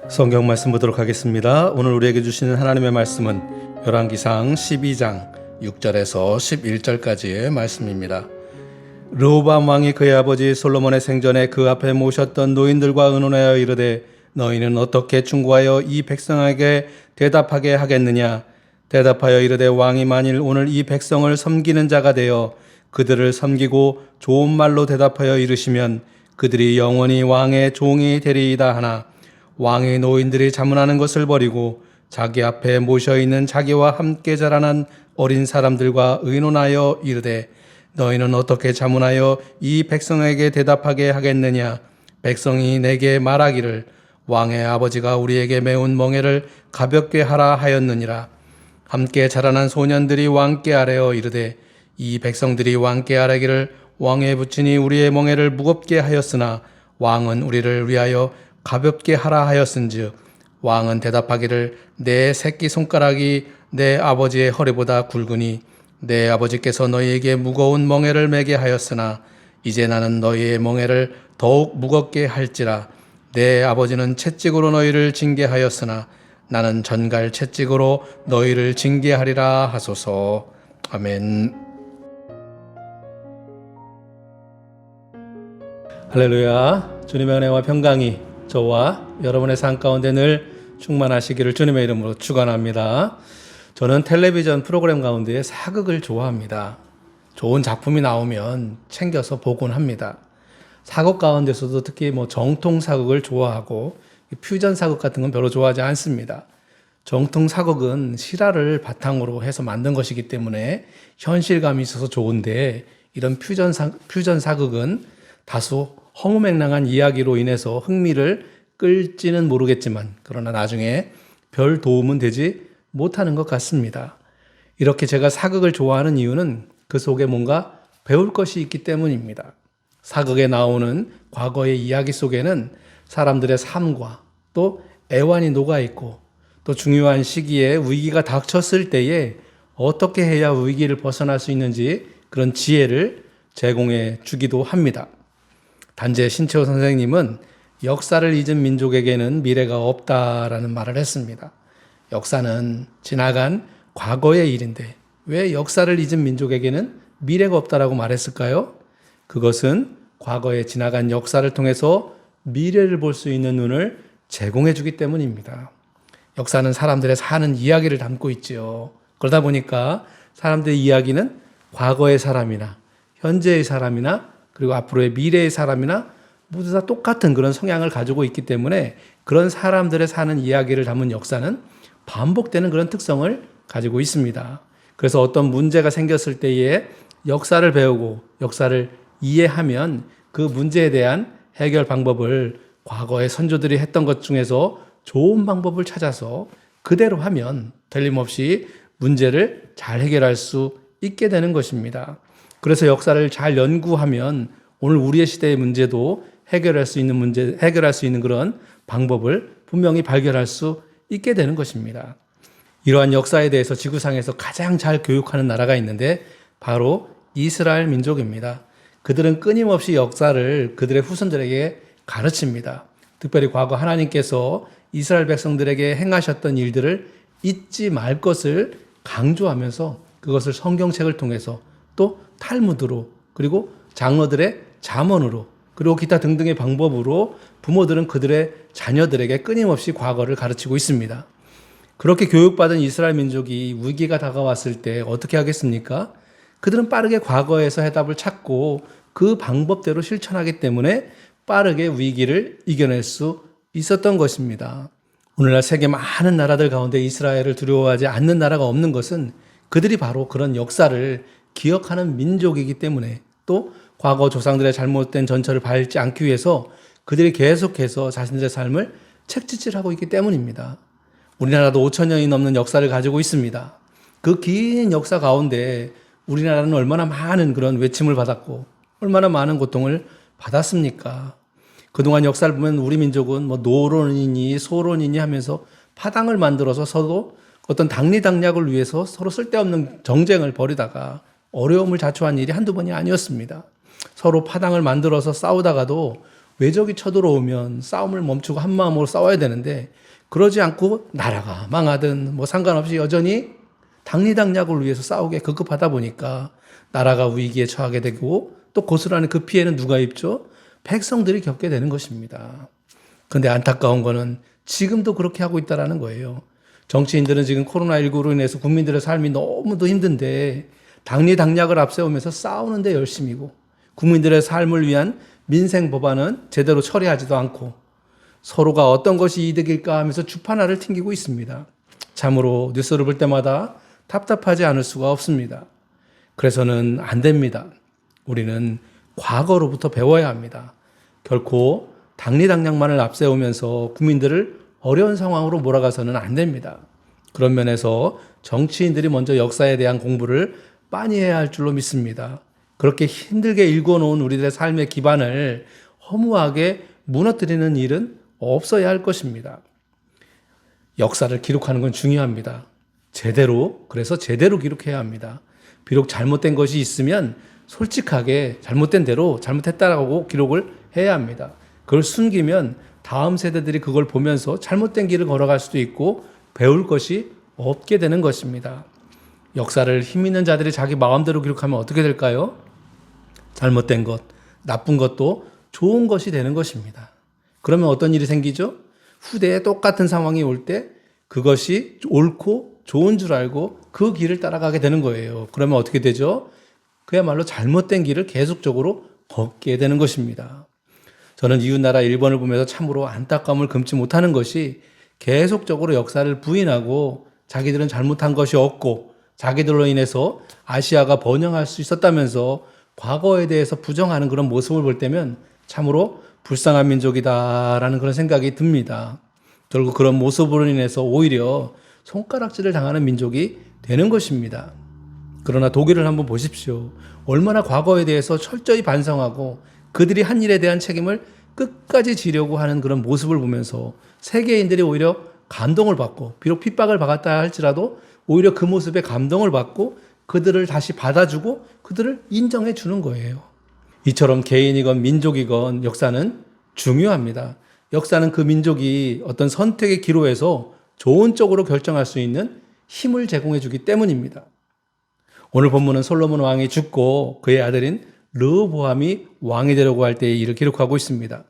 성경 말씀 보도록 하겠습니다. 오늘 우리에게 주시는 하나님의 말씀은 열왕기상 12장 6절에서 11절까지의 말씀입니다. 르호보암 왕이 그의 아버지 솔로몬의 생전에 그 앞에 모셨던 노인들과 의논하여 이르되 너희는 어떻게 충고하여 이 백성에게 대답하게 하겠느냐? 대답하여 이르되 왕이 만일 오늘 이 백성을 섬기는 자가 되어 그들을 섬기고 좋은 말로 대답하여 이르시면 그들이 영원히 왕의 종이 되리이다 하나 왕의 노인들이 자문하는 것을 버리고 자기 앞에 모셔있는 자기와 함께 자라난 어린 사람들과 의논하여 이르되 너희는 어떻게 자문하여 이 백성에게 대답하게 하겠느냐? 백성이 내게 말하기를 왕의 아버지가 우리에게 메운 멍에를 가볍게 하라 하였느니라. 함께 자라난 소년들이 왕께 아뢰어 이르되 이 백성들이 왕께 아뢰기를 왕의 부친이 우리의 멍에를 무겁게 하였으나 왕은 우리를 위하여 가볍게 하라 하였은즉 왕은 대답하기를 내 새끼 손가락이 내 아버지의 허리보다 굵으니 내 아버지께서 너희에게 무거운 멍에를 매게 하였으나 이제 나는 너희의 멍에를 더욱 무겁게 할지라. 내 아버지는 채찍으로 너희를 징계하였으나 나는 전갈 채찍으로 너희를 징계하리라 하소서. 아멘. 할렐루야. 주님의 은혜와 평강이 저와 여러분의 삶 가운데 늘 충만하시기를 주님의 이름으로 축원합니다. 저는 텔레비전 프로그램 가운데 사극을 좋아합니다. 좋은 작품이 나오면 챙겨서 보곤 합니다. 사극 가운데서도 특히 정통 사극을 좋아하고 퓨전 사극 같은 건 별로 좋아하지 않습니다. 정통 사극은 실화를 바탕으로 해서 만든 것이기 때문에 현실감이 있어서 좋은데 이런 퓨전 사극은 다소 허무맹랑한 이야기로 인해서 흥미를 끌지는 모르겠지만 그러나 나중에 별 도움은 되지 못하는 것 같습니다. 이렇게 제가 사극을 좋아하는 이유는 그 속에 뭔가 배울 것이 있기 때문입니다. 사극에 나오는 과거의 이야기 속에는 사람들의 삶과 또 애환이 녹아있고 또 중요한 시기에 위기가 닥쳤을 때에 어떻게 해야 위기를 벗어날 수 있는지 그런 지혜를 제공해 주기도 합니다. 단재 신채호 선생님은 역사를 잊은 민족에게는 미래가 없다라는 말을 했습니다. 역사는 지나간 과거의 일인데 왜 역사를 잊은 민족에게는 미래가 없다라고 말했을까요? 그것은 과거에 지나간 역사를 통해서 미래를 볼 수 있는 눈을 제공해 주기 때문입니다. 역사는 사람들의 사는 이야기를 담고 있지요. 그러다 보니까 사람들의 이야기는 과거의 사람이나 현재의 사람이나 그리고 앞으로의 미래의 사람이나 모두 다 똑같은 그런 성향을 가지고 있기 때문에 그런 사람들의 사는 이야기를 담은 역사는 반복되는 그런 특성을 가지고 있습니다. 그래서 어떤 문제가 생겼을 때에 역사를 배우고 역사를 이해하면 그 문제에 대한 해결 방법을 과거의 선조들이 했던 것 중에서 좋은 방법을 찾아서 그대로 하면 틀림없이 문제를 잘 해결할 수 있게 되는 것입니다. 그래서 역사를 잘 연구하면 오늘 우리의 시대의 문제도 해결할 수 있는 그런 방법을 분명히 발견할 수 있게 되는 것입니다. 이러한 역사에 대해서 지구상에서 가장 잘 교육하는 나라가 있는데 바로 이스라엘 민족입니다. 그들은 끊임없이 역사를 그들의 후손들에게 가르칩니다. 특별히 과거 하나님께서 이스라엘 백성들에게 행하셨던 일들을 잊지 말 것을 강조하면서 그것을 성경책을 통해서 또 탈무드로 그리고 장로들의 잠언으로 그리고 기타 등등의 방법으로 부모들은 그들의 자녀들에게 끊임없이 과거를 가르치고 있습니다. 그렇게 교육받은 이스라엘 민족이 위기가 다가왔을 때 어떻게 하겠습니까? 그들은 빠르게 과거에서 해답을 찾고 그 방법대로 실천하기 때문에 빠르게 위기를 이겨낼 수 있었던 것입니다. 오늘날 세계 많은 나라들 가운데 이스라엘을 두려워하지 않는 나라가 없는 것은 그들이 바로 그런 역사를 기억하는 민족이기 때문에 또 과거 조상들의 잘못된 전철을 밟지 않기 위해서 그들이 계속해서 자신들의 삶을 책짓질하고 있기 때문입니다. 우리나라도 5,000년이 넘는 역사를 가지고 있습니다. 그 긴 역사 가운데 우리나라는 얼마나 많은 그런 외침을 받았고 얼마나 많은 고통을 받았습니까? 그동안 역사를 보면 우리 민족은 노론이니 소론이니 하면서 파당을 만들어서 서로 어떤 당리당략을 위해서 서로 쓸데없는 정쟁을 벌이다가 어려움을 자초한 일이 한두 번이 아니었습니다. 서로 파당을 만들어서 싸우다가도 외적이 쳐들어오면 싸움을 멈추고 한 마음으로 싸워야 되는데 그러지 않고 나라가 망하든 뭐 상관없이 여전히 당리당략을 위해서 싸우게 급급하다 보니까 나라가 위기에 처하게 되고 또 고스란히 그 피해는 누가 입죠? 백성들이 겪게 되는 것입니다. 그런데 안타까운 거는 지금도 그렇게 하고 있다는 거예요. 정치인들은 지금 코로나19로 인해서 국민들의 삶이 너무도 힘든데 당리당략을 앞세우면서 싸우는데 열심이고 국민들의 삶을 위한 민생 법안은 제대로 처리하지도 않고 서로가 어떤 것이 이득일까 하면서 주판화를 튕기고 있습니다. 참으로 뉴스를 볼 때마다 답답하지 않을 수가 없습니다. 그래서는 안 됩니다. 우리는 과거로부터 배워야 합니다. 결코 당리당략만을 앞세우면서 국민들을 어려운 상황으로 몰아가서는 안 됩니다. 그런 면에서 정치인들이 먼저 역사에 대한 공부를 많이 해야 할 줄로 믿습니다. 그렇게 힘들게 일궈놓은 우리들의 삶의 기반을 허무하게 무너뜨리는 일은 없어야 할 것입니다. 역사를 기록하는 건 중요합니다. 그래서 제대로 기록해야 합니다. 비록 잘못된 것이 있으면 솔직하게 잘못된 대로 잘못했다라고 기록을 해야 합니다. 그걸 숨기면 다음 세대들이 그걸 보면서 잘못된 길을 걸어갈 수도 있고 배울 것이 없게 되는 것입니다. 역사를 힘 있는 자들이 자기 마음대로 기록하면 어떻게 될까요? 잘못된 것, 나쁜 것도 좋은 것이 되는 것입니다. 그러면 어떤 일이 생기죠? 후대에 똑같은 상황이 올 때 그것이 옳고 좋은 줄 알고 그 길을 따라가게 되는 거예요. 그러면 어떻게 되죠? 그야말로 잘못된 길을 계속적으로 걷게 되는 것입니다. 저는 이웃나라 일본을 보면서 참으로 안타까움을 금치 못하는 것이 계속적으로 역사를 부인하고 자기들은 잘못한 것이 없고 자기들로 인해서 아시아가 번영할 수 있었다면서 과거에 대해서 부정하는 그런 모습을 볼 때면 참으로 불쌍한 민족이다라는 그런 생각이 듭니다. 결국 그런 모습으로 인해서 오히려 손가락질을 당하는 민족이 되는 것입니다. 그러나 독일을 한번 보십시오. 얼마나 과거에 대해서 철저히 반성하고 그들이 한 일에 대한 책임을 끝까지 지려고 하는 그런 모습을 보면서 세계인들이 오히려 감동을 받고 비록 핍박을 받았다 할지라도 오히려 그 모습에 감동을 받고 그들을 다시 받아주고 그들을 인정해 주는 거예요. 이처럼 개인이건 민족이건 역사는 중요합니다. 역사는 그 민족이 어떤 선택의 기로에서 좋은 쪽으로 결정할 수 있는 힘을 제공해 주기 때문입니다. 오늘 본문은 솔로몬 왕이 죽고 그의 아들인 르호보암이 왕이 되려고 할 때의 일을 기록하고 있습니다.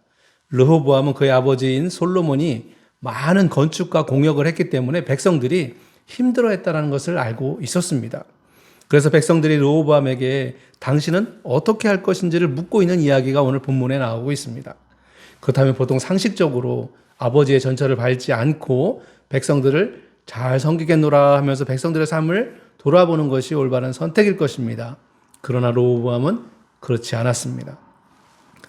르호보암은 그의 아버지인 솔로몬이 많은 건축과 공역을 했기 때문에 백성들이 힘들어했다는 것을 알고 있었습니다. 그래서 백성들이 르호보암에게 당신은 어떻게 할 것인지를 묻고 있는 이야기가 오늘 본문에 나오고 있습니다. 그렇다면 보통 상식적으로 아버지의 전철을 밟지 않고 백성들을 잘 섬기겠노라 하면서 백성들의 삶을 돌아보는 것이 올바른 선택일 것입니다. 그러나 르호보암은 그렇지 않았습니다.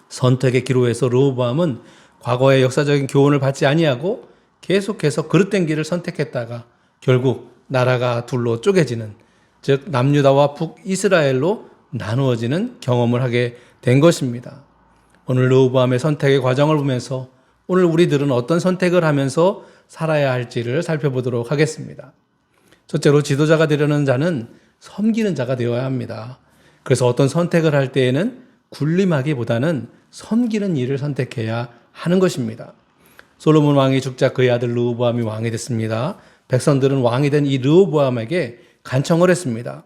선택의 기로에서 르호보암은 과거의 역사적인 교훈을 받지 아니하고 계속해서 그릇된 길을 선택했다가 결국 나라가 둘로 쪼개지는, 즉 남유다와 북이스라엘로 나누어지는 경험을 하게 된 것입니다. 오늘 르호보암의 선택의 과정을 보면서 오늘 우리들은 어떤 선택을 하면서 살아야 할지를 살펴보도록 하겠습니다. 첫째로 지도자가 되려는 자는 섬기는 자가 되어야 합니다. 그래서 어떤 선택을 할 때에는 군림하기보다는 섬기는 일을 선택해야 하는 것입니다. 솔로몬 왕이 죽자 그의 아들 르호보암이 왕이 됐습니다. 백성들은 왕이 된 이 르호보암에게 간청을 했습니다.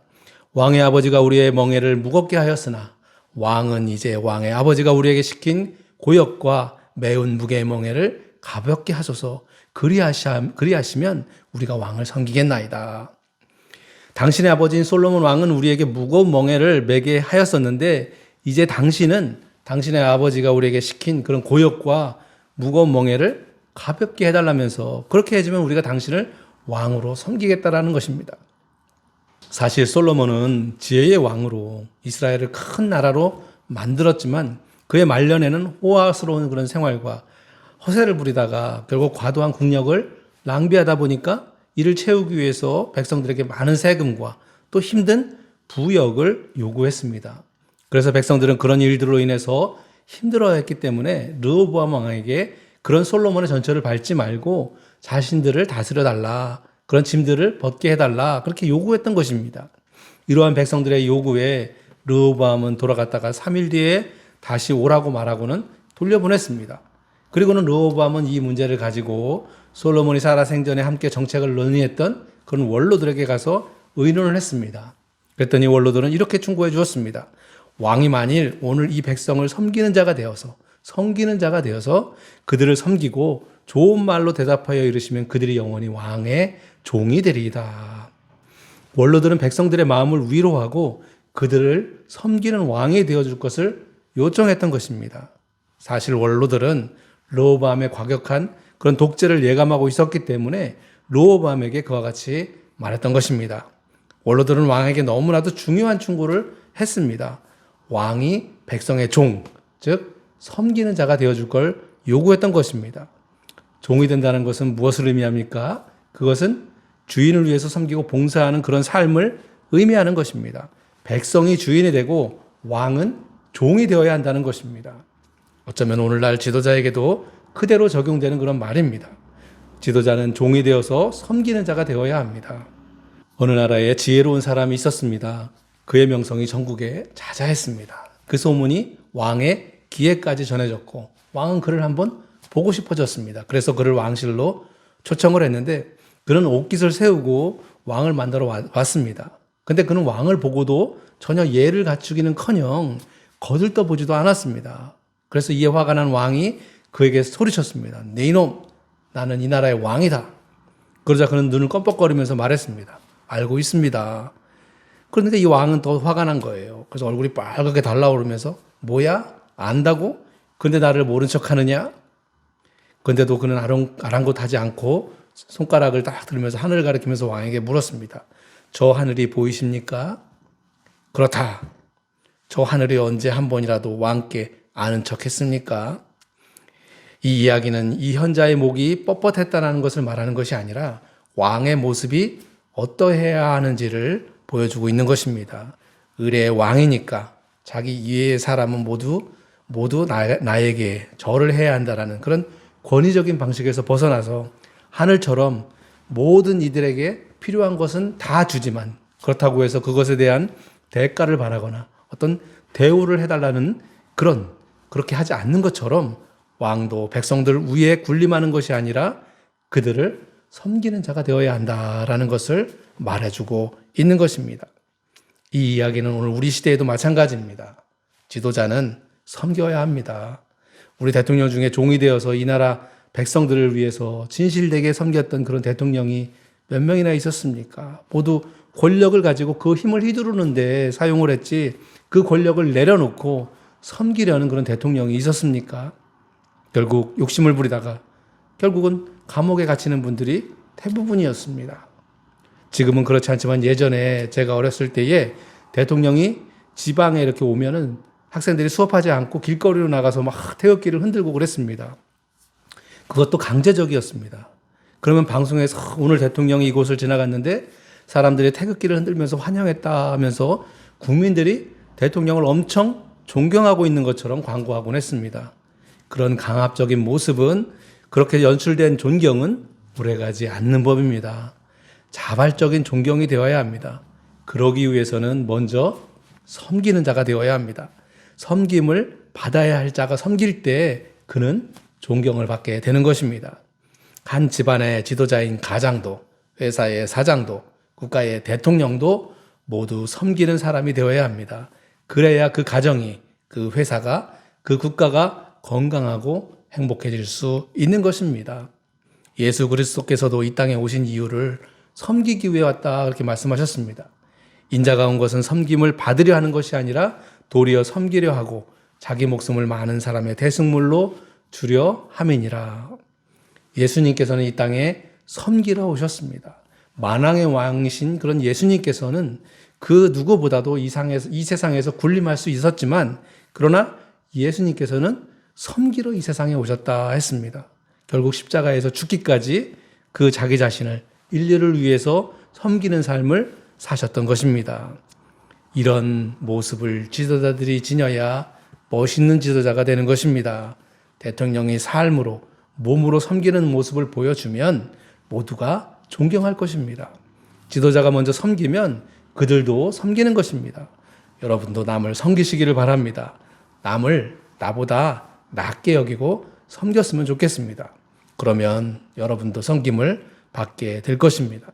왕의 아버지가 우리의 멍에를 무겁게 하였으나 왕은 이제 왕의 아버지가 우리에게 시킨 고역과 매운 무게의 멍에를 가볍게 하소서. 그리하시면 우리가 왕을 섬기겠나이다. 당신의 아버지인 솔로몬 왕은 우리에게 무거운 멍에를 매게 하였었는데 이제 당신의 아버지가 우리에게 시킨 그런 고역과 무거운 멍에를 가볍게 해달라면서 그렇게 해주면 우리가 당신을 왕으로 섬기겠다라는 것입니다. 사실 솔로몬은 지혜의 왕으로 이스라엘을 큰 나라로 만들었지만 그의 말년에는 호화스러운 그런 생활과 허세를 부리다가 결국 과도한 국력을 낭비하다 보니까 이를 채우기 위해서 백성들에게 많은 세금과 또 힘든 부역을 요구했습니다. 그래서 백성들은 그런 일들로 인해서 힘들어했기 때문에 르호보암 왕에게 그런 솔로몬의 전철을 밟지 말고 자신들을 다스려달라, 그런 짐들을 벗게 해달라, 그렇게 요구했던 것입니다. 이러한 백성들의 요구에 르호보암은 돌아갔다가 3일 뒤에 다시 오라고 말하고는 돌려보냈습니다. 그리고는 르호보암은 이 문제를 가지고 솔로몬이 살아생전에 함께 정책을 논의했던 그런 원로들에게 가서 의논을 했습니다. 그랬더니 원로들은 이렇게 충고해 주었습니다. 왕이 만일 오늘 이 백성을 섬기는 자가 되어서 그들을 섬기고 좋은 말로 대답하여 이르시면 그들이 영원히 왕의 종이 되리이다. 원로들은 백성들의 마음을 위로하고 그들을 섬기는 왕이 되어줄 것을 요청했던 것입니다. 사실 원로들은 르호보암의 과격한 그런 독재를 예감하고 있었기 때문에 르호보암에게 그와 같이 말했던 것입니다. 원로들은 왕에게 너무나도 중요한 충고를 했습니다. 왕이 백성의 종, 즉 섬기는 자가 되어줄 걸 요구했던 것입니다. 종이 된다는 것은 무엇을 의미합니까? 그것은 주인을 위해서 섬기고 봉사하는 그런 삶을 의미하는 것입니다. 백성이 주인이 되고 왕은 종이 되어야 한다는 것입니다. 어쩌면 오늘날 지도자에게도 그대로 적용되는 그런 말입니다. 지도자는 종이 되어서 섬기는 자가 되어야 합니다. 어느 나라에 지혜로운 사람이 있었습니다. 그의 명성이 전국에 자자했습니다. 그 소문이 왕의 귀에까지 전해졌고 왕은 그를 한번 보고 싶어졌습니다. 그래서 그를 왕실로 초청을 했는데 그는 옷깃을 세우고 왕을 만나러 왔습니다. 근데 그는 왕을 보고도 전혀 예를 갖추기는커녕 거들떠보지도 않았습니다. 그래서 이에 화가 난 왕이 그에게 소리쳤습니다. 네 이놈, 나는 이 나라의 왕이다. 그러자 그는 눈을 껌뻑거리면서 말했습니다. 알고 있습니다. 그런데 이 왕은 더 화가 난 거예요. 그래서 얼굴이 빨갛게 달라오르면서 뭐야? 안다고? 근데 나를 모른 척하느냐? 근데도 그는 아랑곳하지 않고 손가락을 딱 들면서 하늘을 가리키면서 왕에게 물었습니다. 저 하늘이 보이십니까? 그렇다. 저 하늘이 언제 한 번이라도 왕께 아는 척 했습니까? 이 이야기는 이 현자의 목이 뻣뻣했다는 것을 말하는 것이 아니라 왕의 모습이 어떠해야 하는지를 보여주고 있는 것입니다. 의례의 왕이니까 자기 이외의 사람은 모두 나에게 절을 해야 한다라는 그런 권위적인 방식에서 벗어나서 하늘처럼 모든 이들에게 필요한 것은 다 주지만 그렇다고 해서 그것에 대한 대가를 바라거나 어떤 대우를 해달라는 그렇게 하지 않는 것처럼 왕도 백성들 위에 군림하는 것이 아니라 그들을 섬기는 자가 되어야 한다라는 것을 말해주고 있는 것입니다. 이 이야기는 오늘 우리 시대에도 마찬가지입니다. 지도자는 섬겨야 합니다. 우리 대통령 중에 종이 되어서 이 나라 백성들을 위해서 진실되게 섬겼던 그런 대통령이 몇 명이나 있었습니까? 모두 권력을 가지고 그 힘을 휘두르는데 사용을 했지 그 권력을 내려놓고 섬기려는 그런 대통령이 있었습니까? 결국 욕심을 부리다가 결국은 감옥에 갇히는 분들이 대부분이었습니다. 지금은 그렇지 않지만 예전에 제가 어렸을 때에 대통령이 지방에 이렇게 오면은 학생들이 수업하지 않고 길거리로 나가서 막 태극기를 흔들고 그랬습니다. 그것도 강제적이었습니다. 그러면 방송에서 오늘 대통령이 이곳을 지나갔는데 사람들이 태극기를 흔들면서 환영했다 하면서 국민들이 대통령을 엄청 존경하고 있는 것처럼 광고하곤 했습니다. 그런 강압적인 모습은 그렇게 연출된 존경은 오래가지 않는 법입니다. 자발적인 존경이 되어야 합니다. 그러기 위해서는 먼저 섬기는 자가 되어야 합니다. 섬김을 받아야 할 자가 섬길 때 그는 존경을 받게 되는 것입니다. 한 집안의 지도자인 가장도, 회사의 사장도, 국가의 대통령도 모두 섬기는 사람이 되어야 합니다. 그래야 그 가정이, 그 회사가, 그 국가가 건강하고 행복해질 수 있는 것입니다. 예수 그리스도께서도 이 땅에 오신 이유를 섬기기 위해 왔다 그렇게 말씀하셨습니다. 인자가 온 것은 섬김을 받으려 하는 것이 아니라 도리어 섬기려 하고 자기 목숨을 많은 사람의 대승물로 주려 함이니라. 예수님께서는 이 땅에 섬기러 오셨습니다. 만왕의 왕이신 그런 예수님께서는 그 누구보다도 이 세상에서 군림할 수 있었지만 그러나 예수님께서는 섬기러 이 세상에 오셨다 했습니다. 결국 십자가에서 죽기까지 그 자기 자신을 인류를 위해서 섬기는 삶을 사셨던 것입니다. 이런 모습을 지도자들이 지녀야 멋있는 지도자가 되는 것입니다. 대통령이 삶으로, 몸으로 섬기는 모습을 보여주면 모두가 존경할 것입니다. 지도자가 먼저 섬기면 그들도 섬기는 것입니다. 여러분도 남을 섬기시기를 바랍니다. 남을 나보다 낮게 여기고 섬겼으면 좋겠습니다. 그러면 여러분도 섬김을 받게 될 것입니다.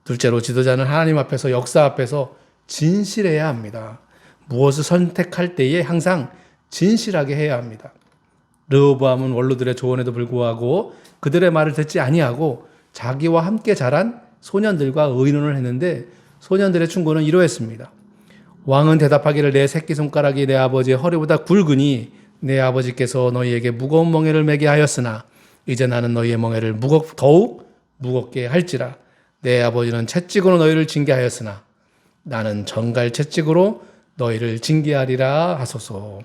둘째로 지도자는 하나님 앞에서 역사 앞에서 진실해야 합니다. 무엇을 선택할 때에 항상 진실하게 해야 합니다. 르호보암은 원로들의 조언에도 불구하고 그들의 말을 듣지 아니하고 자기와 함께 자란 소년들과 의논을 했는데 소년들의 충고는 이러했습니다. 왕은 대답하기를 내 새끼손가락이 내 아버지의 허리보다 굵으니 내 아버지께서 너희에게 무거운 멍에를 매게 하였으나 이제 나는 너희의 멍에를 더욱 무겁게 할지라. 내 아버지는 채찍으로 너희를 징계하였으나 나는 전갈 채찍으로 너희를 징계하리라 하소서.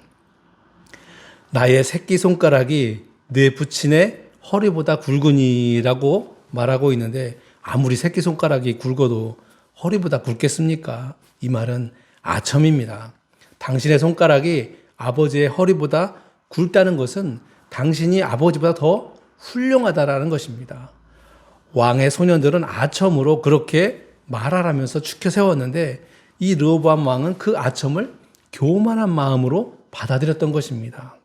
나의 새끼손가락이 내 부친의 허리보다 굵으니라고 말하고 있는데 아무리 새끼손가락이 굵어도 허리보다 굵겠습니까? 이 말은 아첨입니다. 당신의 손가락이 아버지의 허리보다 굵다는 것은 당신이 아버지보다 더 훌륭하다라는 것입니다. 왕의 소년들은 아첨으로 그렇게 말하라면서 추켜 세웠는데 이 르호보암 왕은 그 아첨을 교만한 마음으로 받아들였던 것입니다.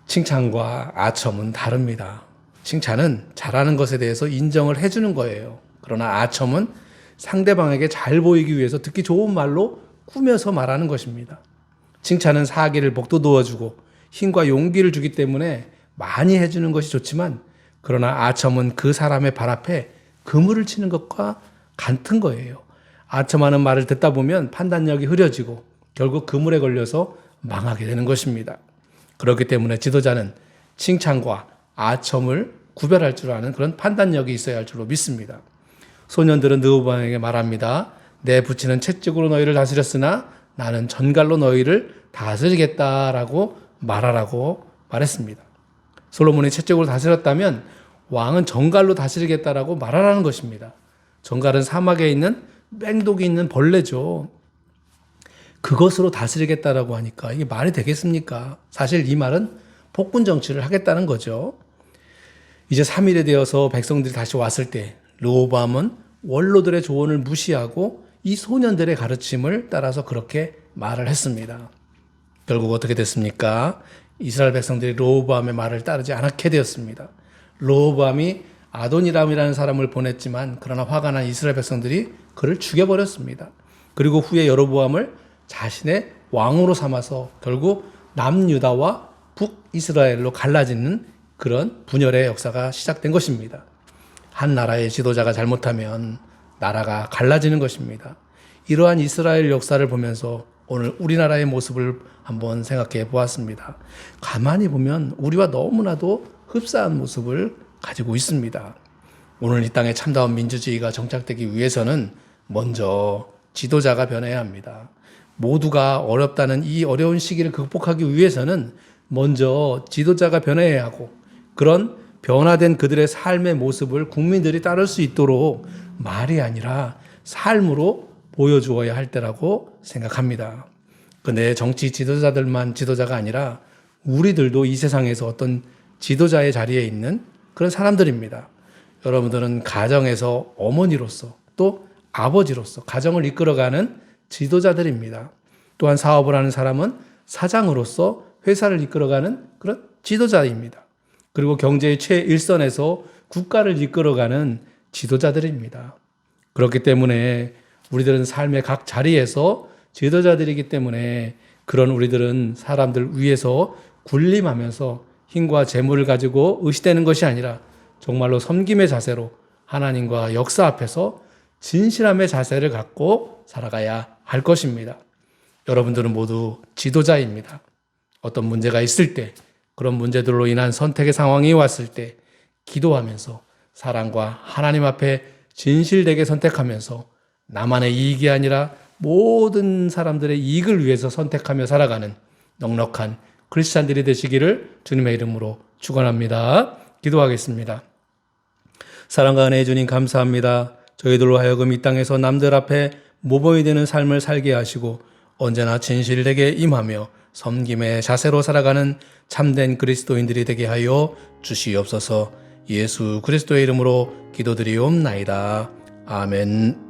칭찬과 아첨은 다릅니다. 칭찬은 잘하는 것에 대해서 인정을 해주는 거예요. 그러나 아첨은 상대방에게 잘 보이기 위해서 듣기 좋은 말로 꾸며서 말하는 것입니다. 칭찬은 사기를 복돋워주고 힘과 용기를 주기 때문에 많이 해주는 것이 좋지만 그러나 아첨은 그 사람의 발 앞에 그물을 치는 것과 같은 거예요. 아첨하는 말을 듣다 보면 판단력이 흐려지고 결국 그물에 걸려서 망하게 되는 것입니다. 그렇기 때문에 지도자는 칭찬과 아첨을 구별할 줄 아는 그런 판단력이 있어야 할 줄로 믿습니다. 소년들은 르호보암에게 말합니다. 내 부친은 채찍으로 너희를 다스렸으나 나는 전갈로 너희를 다스리겠다라고 말하라고 말했습니다. 솔로몬이 채찍으로 다스렸다면 왕은 전갈로 다스리겠다라고 말하라는 것입니다. 전갈은 사막에 있는 맹독이 있는 벌레죠. 그것으로 다스리겠다라고 하니까 이게 말이 되겠습니까? 사실 이 말은 폭군 정치를 하겠다는 거죠. 이제 3일이 되어서 백성들이 다시 왔을 때 르호보암은 원로들의 조언을 무시하고 이 소년들의 가르침을 따라서 그렇게 말을 했습니다. 결국 어떻게 됐습니까? 이스라엘 백성들이 르호보암의 말을 따르지 않게 되었습니다. 르호보암이 아도니람이라는 사람을 보냈지만 그러나 화가 난 이스라엘 백성들이 그를 죽여버렸습니다. 그리고 후에 여로보암을 자신의 왕으로 삼아서 결국 남유다와 북이스라엘로 갈라지는 그런 분열의 역사가 시작된 것입니다. 한 나라의 지도자가 잘못하면 나라가 갈라지는 것입니다. 이러한 이스라엘 역사를 보면서 오늘 우리나라의 모습을 한번 생각해 보았습니다. 가만히 보면 우리와 너무나도 흡사한 모습을 가지고 있습니다. 오늘 이 땅에 참다운 민주주의가 정착되기 위해서는 먼저 지도자가 변해야 합니다. 모두가 어렵다는 이 어려운 시기를 극복하기 위해서는 먼저 지도자가 변해야 하고 그런 변화된 그들의 삶의 모습을 국민들이 따를 수 있도록 말이 아니라 삶으로 보여주어야 할 때라고 생각합니다. 근데 정치 지도자들만 지도자가 아니라 우리들도 이 세상에서 어떤 지도자의 자리에 있는 그런 사람들입니다. 여러분들은 가정에서 어머니로서 또 아버지로서 가정을 이끌어가는 지도자들입니다. 또한 사업을 하는 사람은 사장으로서 회사를 이끌어가는 그런 지도자입니다. 그리고 경제의 최일선에서 국가를 이끌어가는 지도자들입니다. 그렇기 때문에 우리들은 삶의 각 자리에서 지도자들이기 때문에 그런 우리들은 사람들 위에서 군림하면서 힘과 재물을 가지고 의시되는 것이 아니라 정말로 섬김의 자세로 하나님과 역사 앞에서 진실함의 자세를 갖고 살아가야 할 것입니다. 여러분들은 모두 지도자입니다. 어떤 문제가 있을 때 그런 문제들로 인한 선택의 상황이 왔을 때 기도하면서 사랑과 하나님 앞에 진실되게 선택하면서 나만의 이익이 아니라 모든 사람들의 이익을 위해서 선택하며 살아가는 넉넉한 크리스찬들이 되시기를 주님의 이름으로 축원합니다. 기도하겠습니다. 사랑과 은혜의 주님 감사합니다. 저희들로 하여금 이 땅에서 남들 앞에 모범이 되는 삶을 살게 하시고 언제나 진실되게 임하며 섬김의 자세로 살아가는 참된 그리스도인들이 되게 하여 주시옵소서. 예수 그리스도의 이름으로 기도드리옵나이다. 아멘.